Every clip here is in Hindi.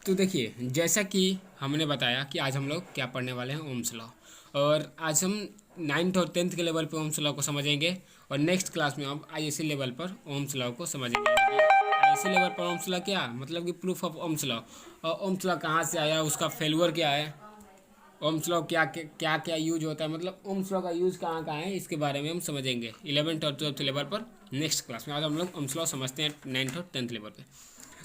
तो देखिए, जैसा कि हमने बताया कि आज हम लोग क्या पढ़ने वाले हैं, ओम्स लॉ। और आज हम 9th और 10th के लेवल पर ओम्स लॉ को समझेंगे और नेक्स्ट क्लास में हम आईएससी लेवल पर ओम्स लॉ को समझेंगे। आईएससी लेवल पर ओम्स लॉ क्या मतलब कि प्रूफ ऑफ ओम्स लॉ, और ओम्स लॉ कहाँ से आया, उसका फेल्यूर क्या है, ओम्स लॉ क्या क्या क्या यूज होता है, मतलब ओम्स लॉ का यूज कहाँ कहाँ है, इसके बारे में हम समझेंगे 11th और 12th लेवल पर नेक्स्ट क्लास में। आज हम लोग ओम्स लॉ समझते हैं 9th और 10th लेवल पे।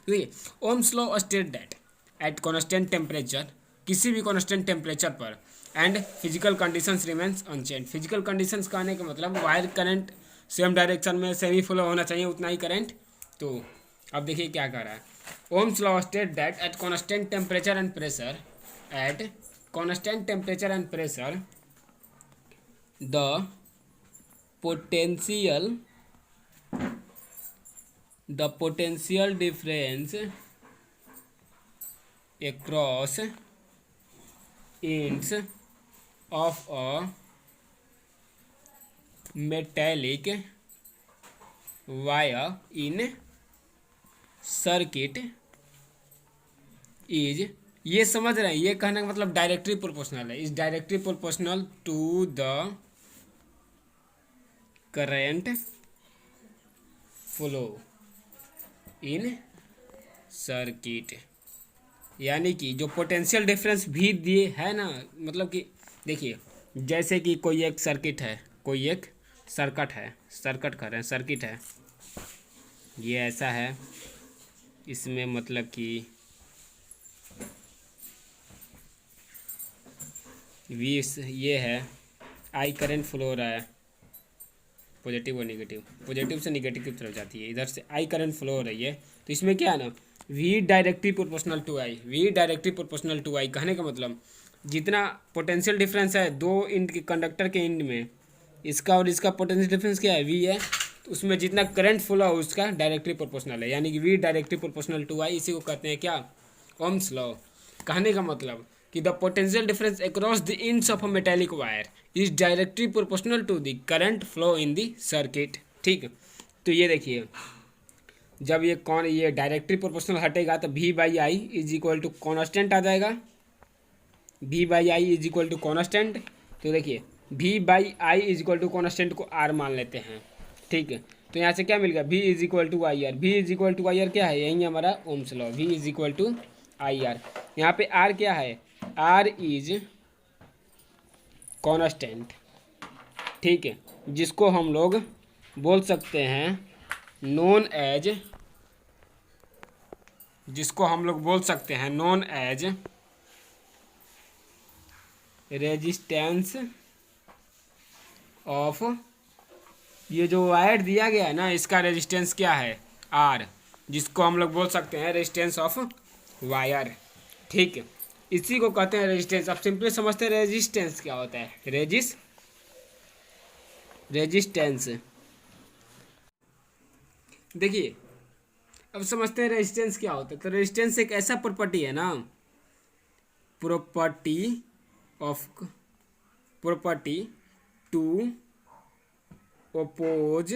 देखिए, Ohm's law state that at constant temperature, किसी भी कॉन्स्टेंट टेम्परेचर पर, and physical conditions remains unchanged. Physical conditions का आने का मतलब वायर करंट सेम डायरेक्शन में सेमी फ्लो होना चाहिए, उतना ही करंट। तो अब देखिए क्या कर रहा है। Ohm's law state that at constant temperature and pressure, at constant temperature and pressure, the potential difference across ends of a metallic wire in circuit is, ये समझ रहे हैं, ये कहने का मतलब डायरेक्टली प्रोपोर्शनल है, is directly proportional to the current flow in circuit. यानी कि जो पोटेंशियल डिफरेंस भी दिए है ना, मतलब कि देखिए, जैसे कि कोई एक सर्किट है, कोई एक सर्किट कर रहे हैं, सर्किट है, ये ऐसा है, इसमें मतलब कि वी ये है, आई करंट फ्लो हो रहा है, पॉजिटिव और निगेटिव, पॉजिटिव से निगेटिव की तरफ जाती है, इधर से आई करंट फ्लो हो रही है। तो इसमें क्या है ना, V directly proportional to I, V directly proportional to I कहने का मतलब जितना पोटेंशियल डिफरेंस है दो इंड के कंडक्टर के इंड में, इसका और इसका पोटेंशियल डिफरेंस क्या है, वी है, तो उसमें जितना करंट फ्लो है उसका डायरेक्टली प्रोपोर्शनल है, यानी कि वी डायरेक्टली प्रोपोर्शनल टू आई। इसी को कहते हैं क्या, ओम्स लॉ। कहने का मतलब कि the potential difference across the ends of a metallic wire is directly proportional to the current flow in the circuit. ठीक, तो ये देखिए, जब ये डायरेक्टली प्रोपोर्शनल हटेगा तो V by I is equal to constant आ जाएगा, V by I is equal to constant. तो देखिए, V by I is equal to constant को आर मान लेते हैं। ठीक है, तो यहाँ से क्या मिल गया, V is equal to I R, V is equal to I R क्या है, यही हमारा Ohm's law, V is equal to I R. यहाँ पे आर क्या है, आर इज कॉन्स्टेंट। ठीक है, जिसको हम लोग बोल सकते हैं नोन एज, जिसको हम लोग बोल सकते हैं नोन एज रेजिस्टेंस ऑफ, ये जो वायर दिया गया है ना, इसका रेजिस्टेंस क्या है, आर, जिसको हम लोग बोल सकते हैं रेजिस्टेंस ऑफ वायर। ठीक है, इसी को कहते हैं रेजिस्टेंस। अब सिंपली समझते हैं रेजिस्टेंस क्या होता है, रेजिस्टेंस। देखिए, अब समझते हैं रेजिस्टेंस क्या होता है। तो रेजिस्टेंस एक ऐसा प्रॉपर्टी है ना, property of, property to oppose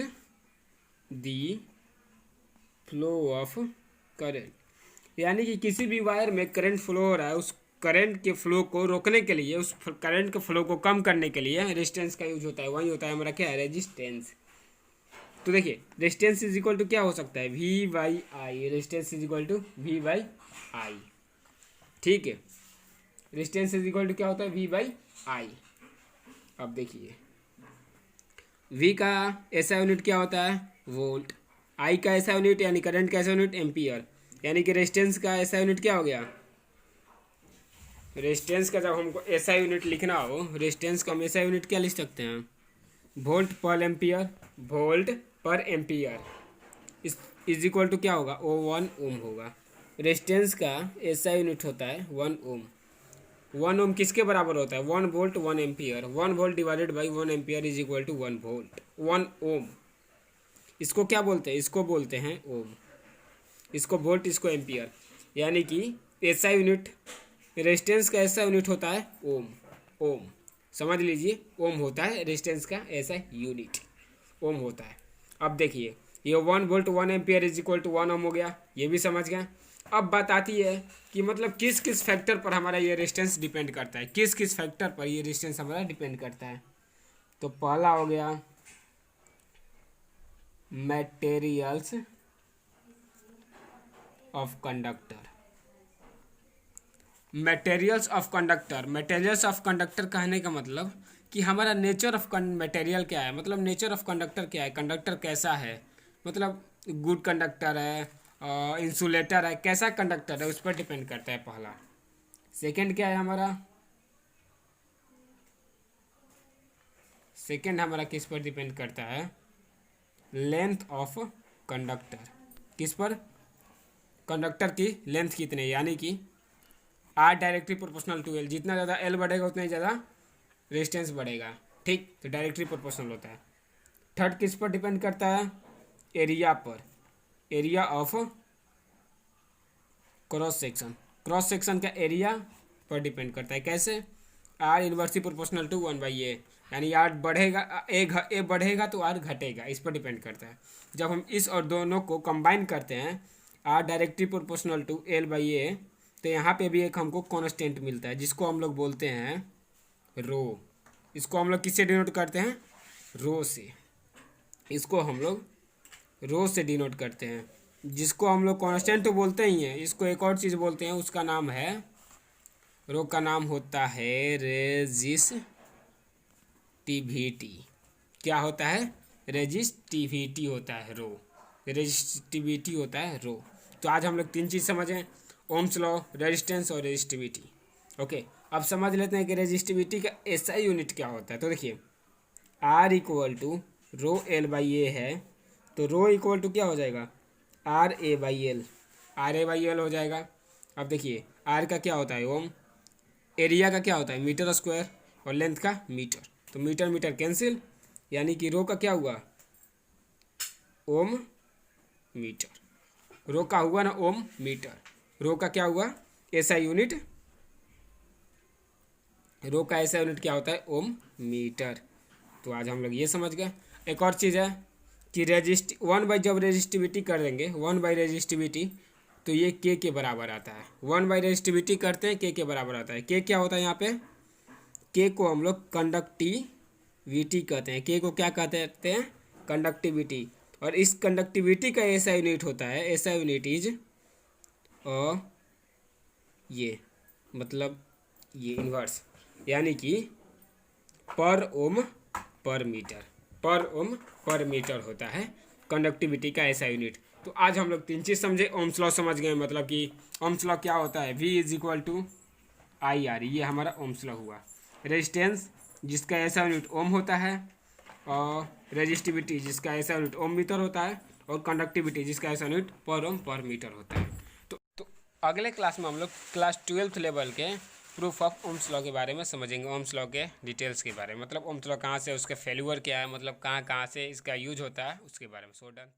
the flow of current, यानी कि किसी भी वायर में करंट फ्लो हो रहा है, उस करंट के फ्लो को रोकने के लिए, उस करंट के फ्लो को कम करने के लिए रेजिस्टेंस का यूज होता है। वही होता है हमारा क्या है, रेजिस्टेंस। तो देखिए, रेजिस्टेंस इज इक्वल टू क्या हो सकता है, V by I, resistance is equal to V by I. ठीक है, रेजिस्टेंस इज इक्वल टू क्या होता है, वी बाई आई। अब देखिए, वी का ऐसा यूनिट क्या होता है, वोल्ट, आई का ऐसा यूनिट यानी करंट का ऐसा यूनिट एम्पियर, यानी कि रेजिस्टेंस का ऐसा यूनिट क्या हो गया, रेजिस्टेंस का जब हमको ऐसा यूनिट लिखना हो, रेजिस्टेंस का हम ऐसा यूनिट क्या लिख सकते हैं, वोल्ट पर एम्पियर, वोल्ट पर एम्पियर इस इज इक्वल टू क्या होगा, ओ 1 ओम होगा। रेजिस्टेंस का ऐसा यूनिट होता है 1 ओम। 1 ओम किसके बराबर होता है, 1 volt 1 ampere, 1 volt divided by 1 ampere is equal to 1 volt 1 ohm. इसको क्या बोलते हैं, इसको बोलते हैं ओम, इसको वोल्ट, इसको एम्पियर, यानी कि ऐसा यूनिट, रेजिस्टेंस का ऐसा यूनिट होता है ओम। ओम समझ लीजिए, ओम होता है रेजिस्टेंस का ऐसा यूनिट, ओम होता है। अब देखिए, ये 1 volt 1 ampere is equal to 1 ohm हो गया, ये भी समझ गए। अब बात आती है कि मतलब किस किस फैक्टर पर हमारा ये रेजिस्टेंस डिपेंड करता है, किस किस फैक्टर पर ये रेजिस्टेंस हमारा डिपेंड करता है। तो पहला हो गया materials of conductor. Materials of conductor, materials of conductor कहने का मतलब कि हमारा नेचर ऑफ मटेरियल क्या है, मतलब नेचर ऑफ कंडक्टर क्या है, कंडक्टर कैसा है, मतलब गुड कंडक्टर है, इंसुलेटर है, कैसा कंडक्टर है, उस पर डिपेंड करता है पहला। सेकंड क्या है हमारा, सेकंड हमारा किस पर डिपेंड करता है, लेंथ ऑफ कंडक्टर। किस पर, कंडक्टर की लेंथ कितनी, यानी कि R directly proportional to L, जितना ज़्यादा एल बढ़ेगा उतना ही ज़्यादा रेजिस्टेंस बढ़ेगा, ठीक, तो डायरेक्टली प्रोपोर्शनल होता है। थर्ड किस पर डिपेंड करता है, एरिया पर, area of cross section, cross section का एरिया पर डिपेंड करता है। कैसे, are inversely proportional to 1/a, यानी आर बढ़ेगा, ए बढ़ेगा तो आर घटेगा, इस पर डिपेंड करता है। जब हम इस और दोनों को कंबाइन करते हैं, are directly proportional to L/A, तो यहाँ पे भी एक हमको कांस्टेंट मिलता है जिसको हम लोग बोलते हैं रो। इसको हम लोग किससे डिनोट करते हैं, रो से, इसको हम लोग रो से डिनोट करते हैं, जिसको हम लोग कांस्टेंट तो बोलते ही हैं, इसको एक और चीज़ बोलते हैं, उसका नाम है, रो का नाम होता है रेजिस्टिविटी। क्या होता है, रेजिस्टिविटी होता है, रो, रेजिस्टिविटी होता है रो। तो आज हम लोग तीन चीज़ समझें, ओम्स लॉ, रेजिस्टेंस और रेजिस्टिविटी। ओके, अब समझ लेते हैं कि रेजिस्टिविटी का एसआई यूनिट क्या होता है। तो देखिए, are equal to row L/A है, तो रो इक्वल टू क्या हो जाएगा, RA/L, RA/L हो जाएगा। अब देखिए, आर का क्या होता है ओम, एरिया का क्या होता है मीटर स्क्वायर, और लेंथ का मीटर, तो मीटर मीटर कैंसिल, यानी कि रो का क्या हुआ, ओम मीटर, रो का हुआ ना ओम मीटर, रो का क्या हुआ, ऐसा यूनिट, रो का ऐसा यूनिट क्या होता है, ओम मीटर। तो आज हम लोग ये समझ गए। एक और चीज़ है कि जब रेजिस्टिविटी कर देंगे, 1/रेजिस्टिविटी, तो ये के बराबर आता है। 1/रेजिस्टिविटी करते हैं, के बराबर आता है। के क्या होता है यहाँ पे, के को हम लोग कंडक्टिविटी कहते हैं, के को क्या कहते हैं, कंडक्टिविटी। और इस कंडक्टिविटी का ऐसा यूनिट होता है, ऐसा यूनिट इज ये, मतलब ये इन्वर्स, यानी कि पर ओम पर मीटर, पर ओम पर मीटर होता है कंडक्टिविटी का ऐसा यूनिट। तो आज हम लोग तीन चीज़ समझे, ओम्स लॉ समझ गए, मतलब कि ओम्स लॉ क्या होता है, V = IR, ये हमारा ओम्स लॉ हुआ। रेजिस्टेंस जिसका ऐसा यूनिट ओम होता है, और रेजिस्टिविटी जिसका ऐसा यूनिट ओम मीटर होता है, और कंडक्टिविटी जिसका ऐसा यूनिट पर ओम पर मीटर होता है। तो अगले क्लास में हम लोग क्लास 12th लेवल के प्रूफ ऑफ ओम्स लॉ के बारे में समझेंगे, ओम्स लॉ के डिटेल्स के बारे में, मतलब ओम्स लॉ कहाँ से, उसके फेल्यूअर क्या है, मतलब कहाँ कहाँ से इसका यूज होता है, उसके बारे में। So done.